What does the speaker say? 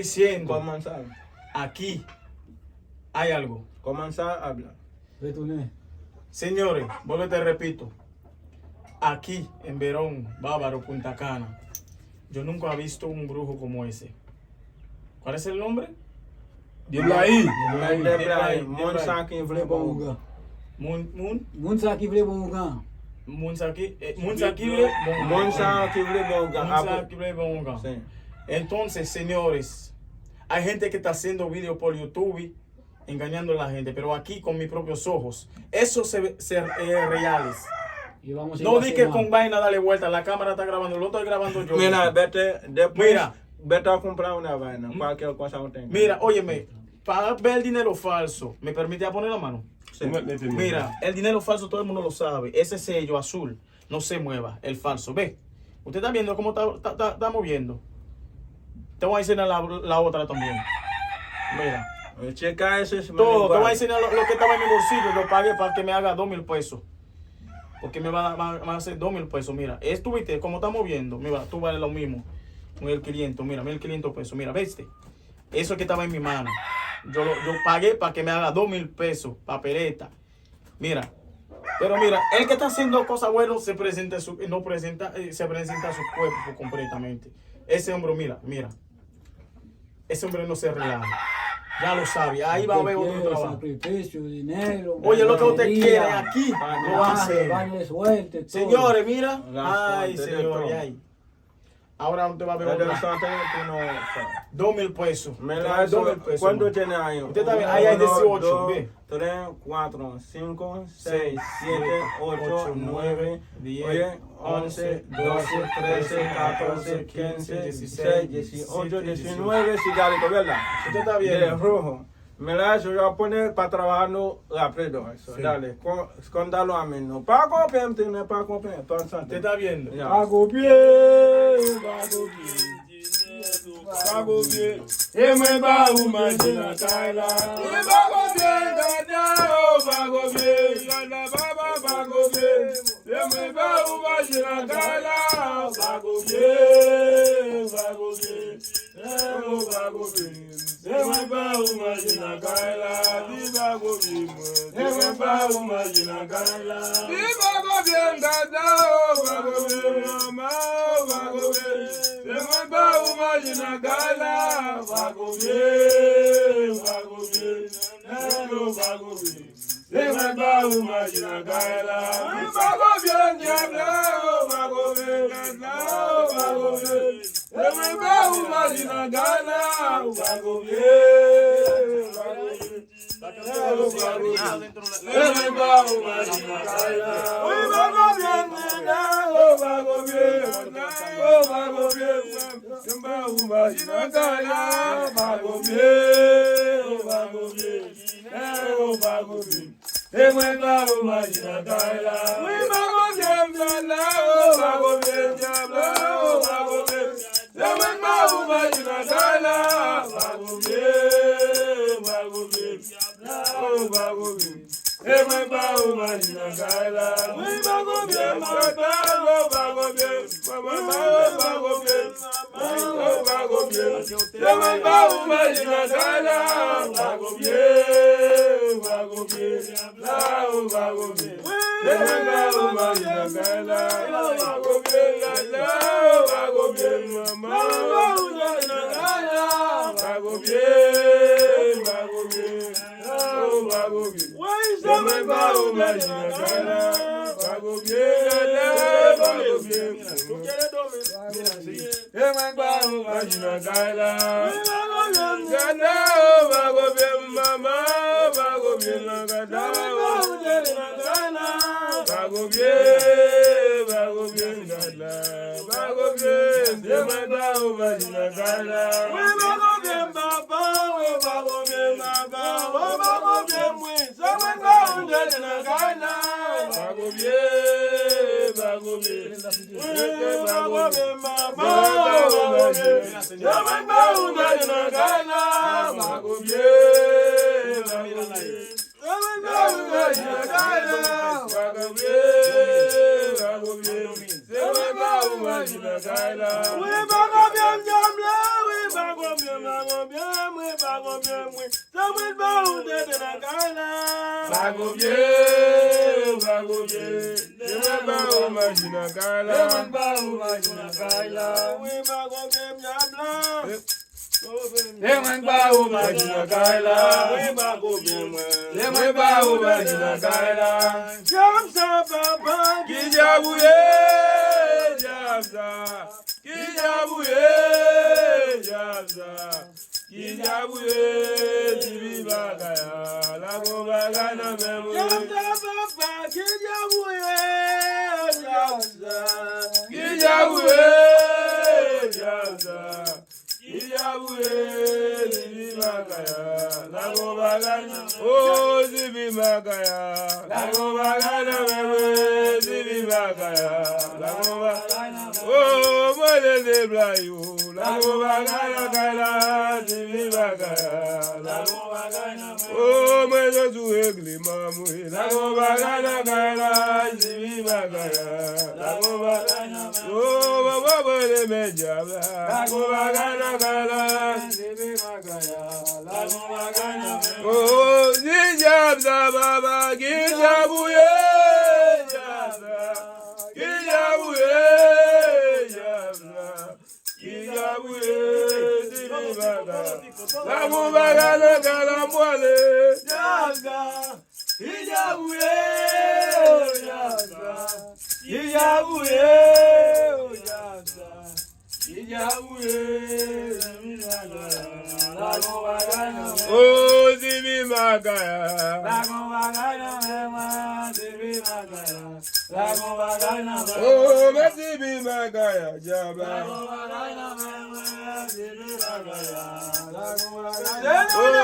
Diciendo, Comenzar. aquí hay algo. Comenzar a hablar. Retorné. Señores, vuelvo y te repito. Aquí en Verón, Bávaro, Punta Cana, yo nunca he visto un brujo como ese. ¿Cuál es el nombre? Dilo ahí. Monsaki Vlebonga. Munsaki Vlebonga. Monsaki Vlebonga. Sí. Entonces, señores, hay gente que está haciendo videos por YouTube engañando a la gente, pero aquí con mis propios ojos, eso se reales. Y vamos a No di que con vaina dale vuelta, la cámara está grabando, lo estoy grabando yo. Mira, vete, después, Mira. vete a comprar una vaina, cualquier cosa que tenga. Mira, óyeme, para ver el dinero falso, ¿me permite poner la mano? Sí. Mira, el dinero falso todo el mundo lo sabe. Ese sello azul no se mueva, el falso. Ve, usted está viendo cómo está moviendo. Te voy a enseñar la otra también. Mira, Checa ese. todo. Te voy a enseñar lo que estaba en mi bolsillo. Lo pagué para que me haga 2,000 pesos. Porque me va a hacer 2,000 pesos. Mira, esto, viste, cómo está moviendo. Mira, tú vales lo mismo. 1,500, mira, 1,500 pesos. Mira, ¿viste? Eso que estaba en mi mano. Yo pagué para que me haga 2,000 pesos. Papeleta. Mira. Pero mira, el que está haciendo cosas buenas se presenta se presenta su cuerpo completamente. Ese hombre, mira. Ese hombre no se relaja. Ya lo sabe. Ahí va a haber otro trabajo. Sacrificio, dinero. Oye, lo que usted quiere aquí, lo va a hacer. Baile, suerte, todo. Señores, mira. La Ay, suerte de señores, todo. ay. Ahora usted va a ver Pero otro. eso tú no sabes. 2,000 pesos. Me Te la va a dar 2,000 pesos. ¿Cuánto man. tiene ahí? Usted está bien, ahí hay 18, 2, ve. 3, 4, 5, 6, 7, 8, 9, 10, 11, 12, 13, 14, 15, 16, 18, 19 cigarritos, ¿verdad? Usted está De bien. rojo. Me la yo voy a poner para trabajarlo rápido. Eso. Sí. Dale, escóndalo a mí. No para copiar, no para copiar. Usted está viendo. Ya. Pago bien, pago bien. Pago bien. Y me va una llena caela. Y pago bien, ganado, pago bien. Gana baba, pago bien. Y me va una llena caela. Pago bien, pago bien. Pago bien. Se me va una llena caela. Y pago bien. Se me va una llena caela. Y pago bien, ganado, pago bien. Mamá, pago bien. Se me va una llena caela. Pago bien, pago bien. Pago bien. Se me va una llena caela. Y pago bien, diablo, pago bien, ganado, pago bien. Se me va una llena caela. Pago bien, pago bien. bien, moi, Samuel Baou de la Gaïla. Bago bien, Samuel Baou Majina Kaila. Samuel Baou Majina Kaila. Oui, Bago bien, Diabla. Samuel Baou Majina Kaila. Oui, Bago bien, Samuel Baou Majina Kaila. Jamsa Papa, Kijabouye, Jamsa. Kijabouye, Jamsa. Kijabouye, Tibi Bagaya. La Bogana Memo. Jamsa Papa, Kijabouye, Jamsa. Kijabouye, Jamsa. Kijabouye, Tibi Bagaya. La Bogana. Oh, Tibi Bagaya. La Bogana Memo. Tibi Bagaya. La Bogana. Oh, Mole de Blayo. La Bogana Kala. Tibi Bagaya. La Bogana. Oh, Mole de Egli Mamu. La Bogana Kala. Tibi Bagaya. La Bogana. Oh, Baba Mole Mejabla. La Bogana Kala. Tibi Bagaya. La Bogana. Oh, Zijabza Baba Kijabouye. Kijabouye, Jamsa. Kijabouye, Tibi Bagaya. La Bogana Kala Mwale. Jamsa. Kijabouye, Jamsa. Kijabouye, Jamsa. Kijabouye, Oh, Tibi Bagaya. Oh, Tibi Bagaya, Jabba. Oh,